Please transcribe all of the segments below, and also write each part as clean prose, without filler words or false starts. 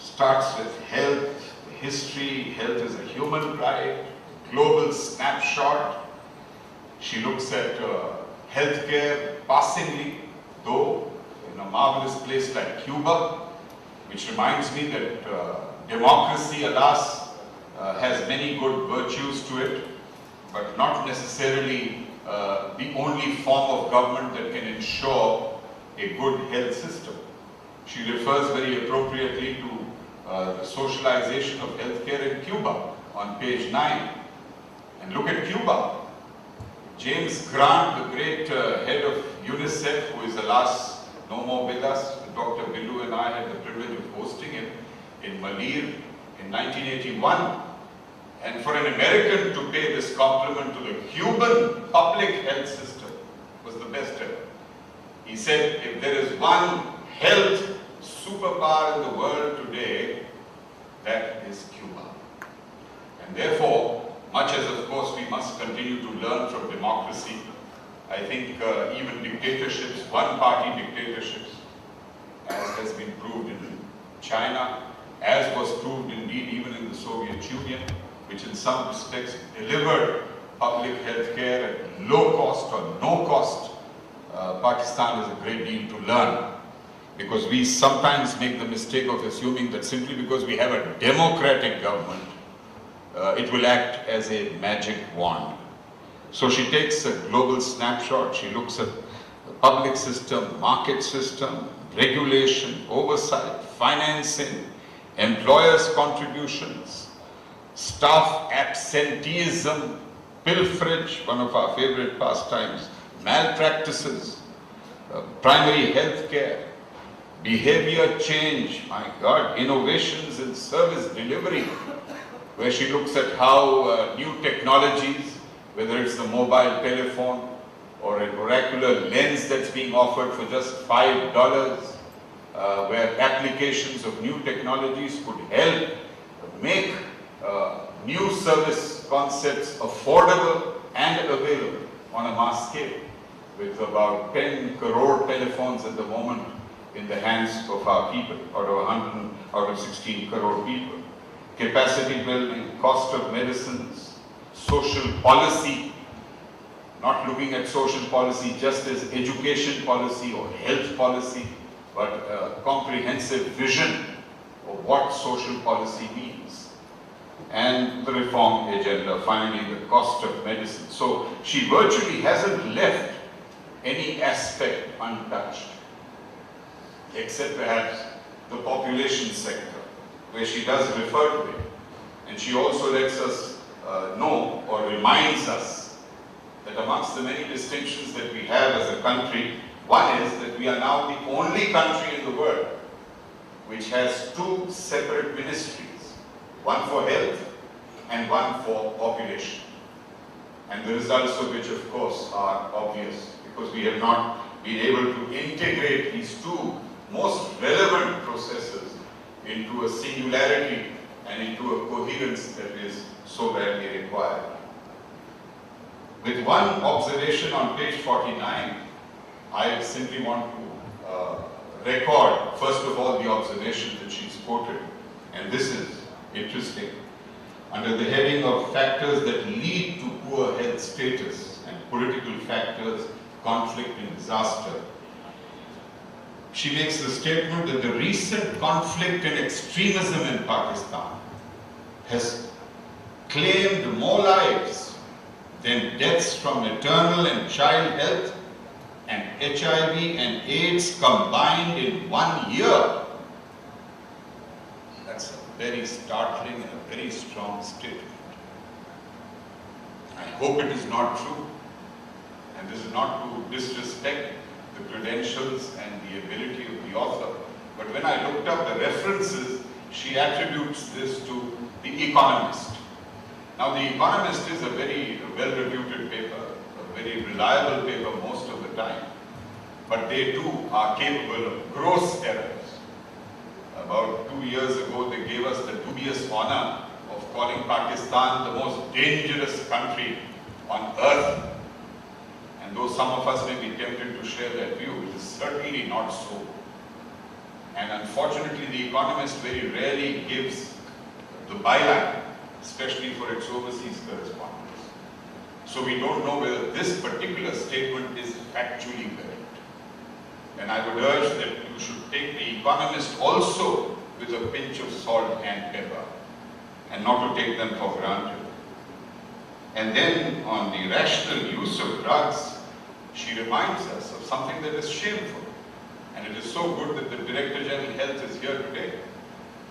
starts with health, history, health is a human right, global snapshot. She looks at healthcare passingly, though in a marvelous place like Cuba, which reminds me that democracy, alas, has many good virtues to it, but not necessarily the only form of government that can ensure a good health system. She refers very appropriately to the socialization of healthcare in Cuba on page 9. And look at Cuba. James Grant, the great head of UNICEF, who is alas no more with us, Dr. Billu and I had the privilege of hosting him in Malir in 1981. And for an American to pay this compliment to the Cuban public health system was the best ever. He said, if there is one health superpower in the world today, that is Cuba. And therefore, much as of course we must continue to learn from democracy, I think even dictatorships, one-party dictatorships, as has been proved in China, as was proved indeed even in the Soviet Union, which in some respects delivered public health care at low cost or no cost, Pakistan has a great deal to learn. Because we sometimes make the mistake of assuming that simply because we have a democratic government, it will act as a magic wand. So she takes a global snapshot, she looks at the public system, market system, regulation, oversight, financing, employers' contributions, staff absenteeism, pilferage, one of our favorite pastimes, malpractices, primary health care, behavior change, my God, innovations in service delivery, where she looks at how new technologies, whether it's the mobile telephone or an oracular lens that's being offered for just $5, where applications of new technologies could help make new service concepts affordable and available on a mass scale, with about 10 crore telephones at the moment in the hands of our people, out of 16 crore people. Capacity building, cost of medicines, social policy, not looking at social policy just as education policy or health policy, but a comprehensive vision of what social policy means. And the reform agenda, finally the cost of medicine. So she virtually hasn't left any aspect untouched, except perhaps the population sector, where she does refer to it. And she also lets us know or reminds us that amongst the many distinctions that we have as a country, one is that we are now the only country in the world which has two separate ministries, one for health and one for population. And the results of which, of course, are obvious, because we have not been able to integrate these two most relevant processes into a singularity and into a coherence that is so badly required. With one observation on page 49, I simply want to record, first of all, the observation that she's quoted, and this is interesting. Under the heading of factors that lead to poor health status and political factors, conflict and disaster, she makes the statement that the recent conflict and extremism in Pakistan has claimed more lives than deaths from maternal and child health and HIV and AIDS combined in 1 year. That's a very startling and a very strong statement. I hope it is not true, and this is not to disrespect the credentials and the ability of the author, but when I looked up the references, she attributes this to The Economist. Now, The Economist is a very well-reputed paper, a very reliable paper most of the time, but they too are capable of gross errors. About 2 years ago, they gave us the dubious honor of calling Pakistan the most dangerous country on earth. And though some of us may be tempted to share that view, it is certainly not so. And unfortunately, The Economist very rarely gives the byline, especially for its overseas correspondents. So we don't know whether this particular statement is factually correct. And I would urge that you should take The Economist also with a pinch of salt and pepper, and not to take them for granted. And then on the rational use of drugs, she reminds us of something that is shameful. And it is so good that the Director General Health is here today,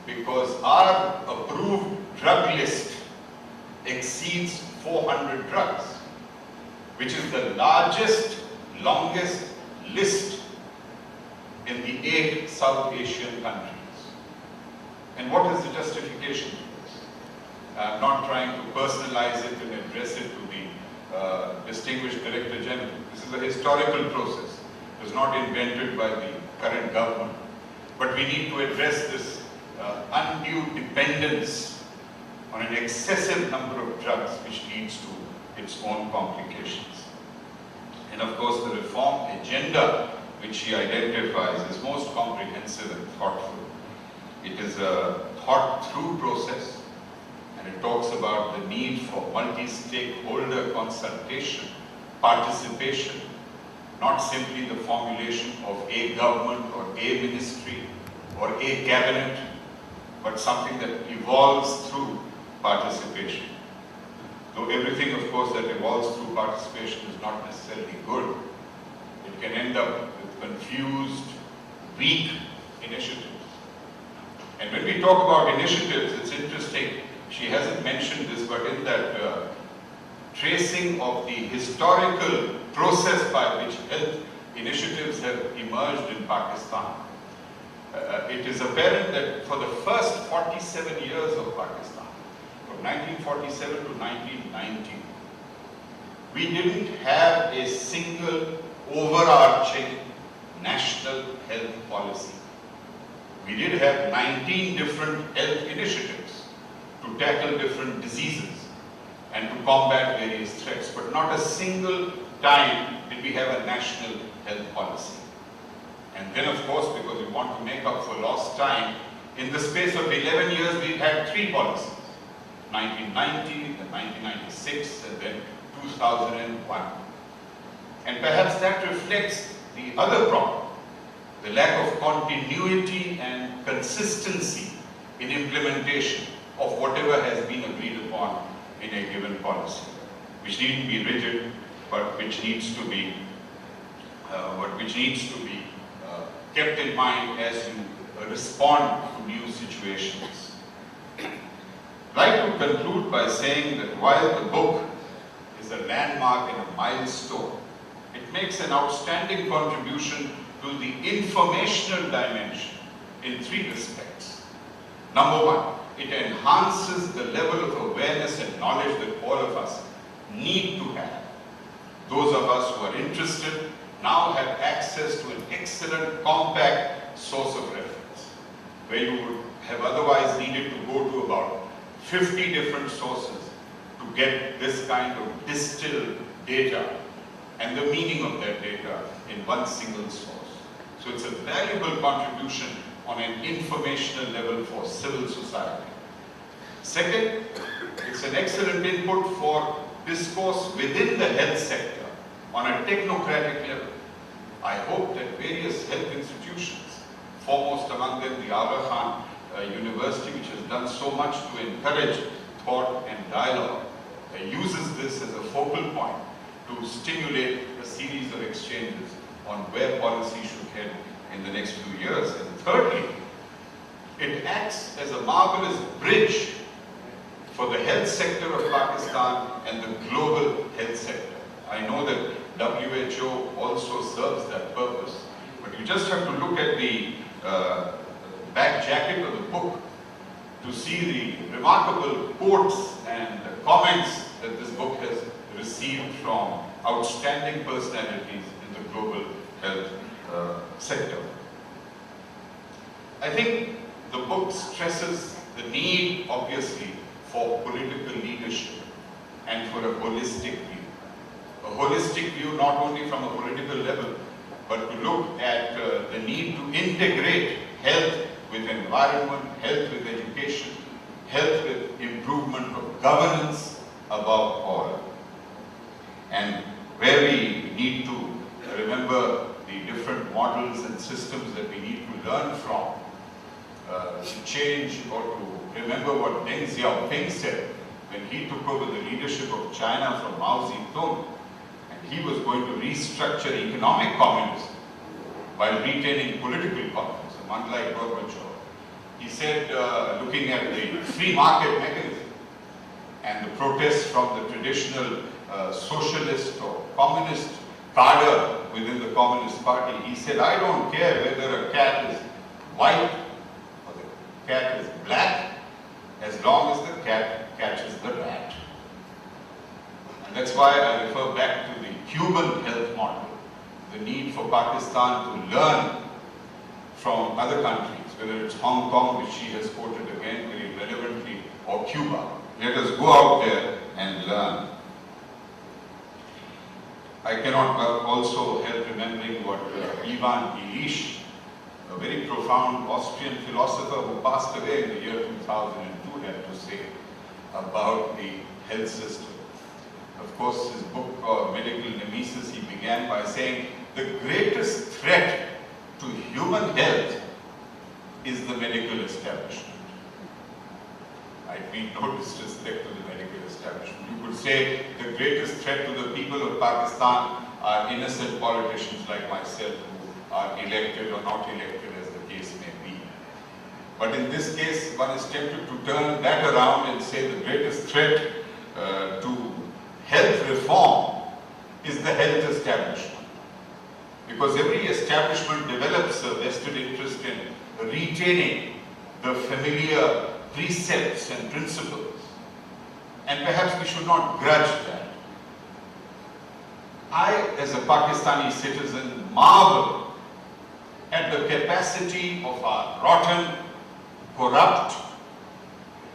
because our approved drug list exceeds 400 drugs, which is the largest, longest list in the 8 South Asian countries. And what is the justification for this? I'm not trying to personalize it and address it to the distinguished Director General. This is a historical process. It was not invented by the current government. But we need to address this undue dependence on an excessive number of drugs, which leads to its own complications. And of course, the reform agenda which she identifies is most comprehensive and thoughtful. It is a thought-through process, and it talks about the need for multi-stakeholder consultation, participation, not simply the formulation of a government or a ministry or a cabinet, but something that evolves through participation. Though everything, of course, that evolves through participation is not necessarily good. It can end up with confused, weak initiatives. And when we talk about initiatives, it's interesting, she hasn't mentioned this, but in that tracing of the historical process by which health initiatives have emerged in Pakistan, it is apparent that for the first 47 years of Pakistan, from 1947 to 1990, we didn't have a single overarching national health policy. We did have 19 different health initiatives to tackle different diseases and to combat various threats, but not a single time did we have a national health policy. And then, of course, because we want to make up for lost time, in the space of 11 years we've had 3 policies. 1990, then 1996, and then 2001. And perhaps that reflects the other problem, the lack of continuity and consistency in implementation of whatever has been agreed upon in a given policy, which needn't be rigid, but which needs to be kept in mind as you respond to new situations. I'd like to conclude by saying that while the book is a landmark and a milestone, it makes an outstanding contribution to the informational dimension in 3 respects. Number 1, it enhances the level of awareness and knowledge that all of us need to have. Those of us who are interested now have access to an excellent, compact source of reference, where you would have otherwise needed to go to about 50 different sources to get this kind of distilled data and the meaning of that data in one single source. So it's a valuable contribution on an informational level for civil society. Second, it's an excellent input for discourse within the health sector on a technocratic level. I hope that various health institutions, foremost among them the Aga Khan University, which has done so much to encourage thought and dialogue, uses this as a focal point to stimulate a series of exchanges on where policy should head in the next few years. And thirdly, it acts as a marvelous bridge for the health sector of Pakistan and the global health sector. I know that WHO also serves that purpose, but you just have to look at the back jacket of the book to see the remarkable quotes and comments that this book has received from outstanding personalities in the global health sector. I think the book stresses the need, obviously, for political leadership and for a holistic view. A holistic view not only from a political level, but to look at the need to integrate health with environment, health with education, health with improvement of governance above all. And where we need to remember the different models and systems that we need to learn from, to change or to remember what Deng Xiaoping said when he took over the leadership of China from Mao Zedong, and he was going to restructure economic communism while retaining political communism, unlike Gorbachev. He said, looking at the free market mechanism and the protests from the traditional socialist or communist cadre within the Communist Party, he said, I don't care whether a cat is white or the cat is black, as long as the cat catches the rat. And that's why I refer back to the Cuban health model, the need for Pakistan to learn from other countries, whether it's Hong Kong, which she has quoted again very relevantly, or Cuba. Let us go out there and learn. I cannot also help remembering what Ivan Illich, a very profound Austrian philosopher who passed away in the year 2002, had to say about the health system. Of course, his book, Medical Nemesis, he began by saying, the greatest threat to human health is the medical establishment. I mean no disrespect to the medical establishment. You could say the greatest threat to the people of Pakistan are innocent politicians like myself who are elected or not elected, as the case may be. But in this case, one is tempted to turn that around and say the greatest threat to health reform is the health establishment. Because every establishment develops a vested interest in retaining the familiar precepts and principles. And perhaps we should not grudge that. I, as a Pakistani citizen, marvel at the capacity of our rotten, corrupt,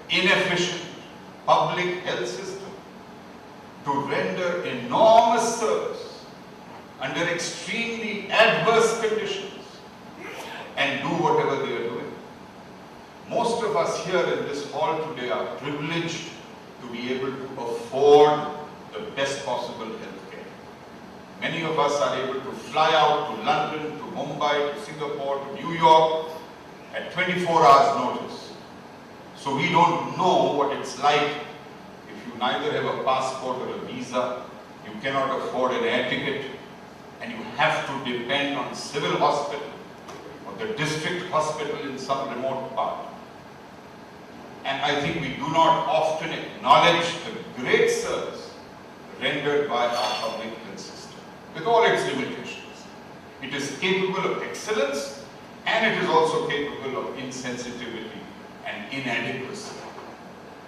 inefficient public health system to render enormous service under extremely adverse conditions and do whatever they are doing. Most of us here in this hall today are privileged to be able to afford the best possible health care. Many of us are able to fly out to London, to Mumbai, to Singapore, to New York at 24 hours notice. So we don't know what it's like if you neither have a passport or a visa, you cannot afford an air ticket, and you have to depend on civil hospital or the district hospital in some remote part. And I think we do not often acknowledge the great service rendered by our public health system, with all its limitations. It is capable of excellence, and it is also capable of insensitivity and inadequacy.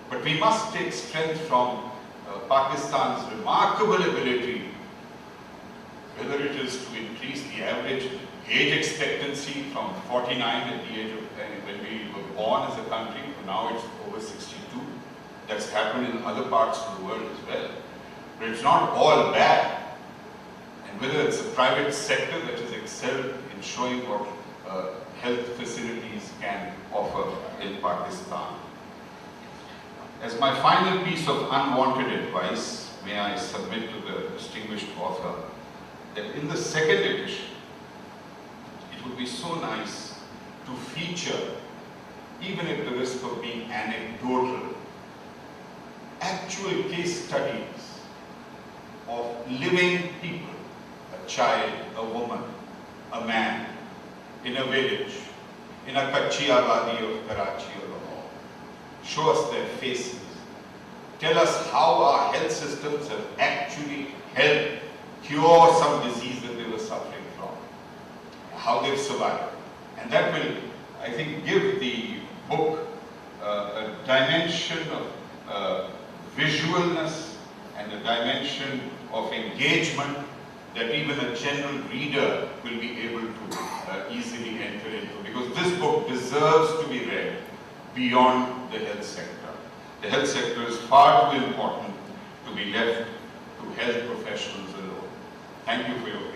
But we must take strength from Pakistan's remarkable ability, whether it is to increase the average age expectancy from 49 at the age of when we were born as a country, to now it's over 62. That's happened in other parts of the world as well. But it's not all bad. And whether it's the private sector that has excelled in showing what health facilities can offer in Pakistan. As my final piece of unwanted advice, may I submit to the distinguished author that in the second edition, it would be so nice to feature, even at the risk of being anecdotal, actual case studies of living people, a child, a woman, a man, in a village, in a Kachi Abadi of Karachi or Lahore. Show us their faces. Tell us how our health systems have actually helped cure some disease that they were suffering from, how they've survived. And that will, I think, give the book a dimension of visualness and a dimension of engagement that even a general reader will be able to easily enter into. Because this book deserves to be read beyond the health sector. The health sector is far too important to be left to health professionals alone. Thank you for your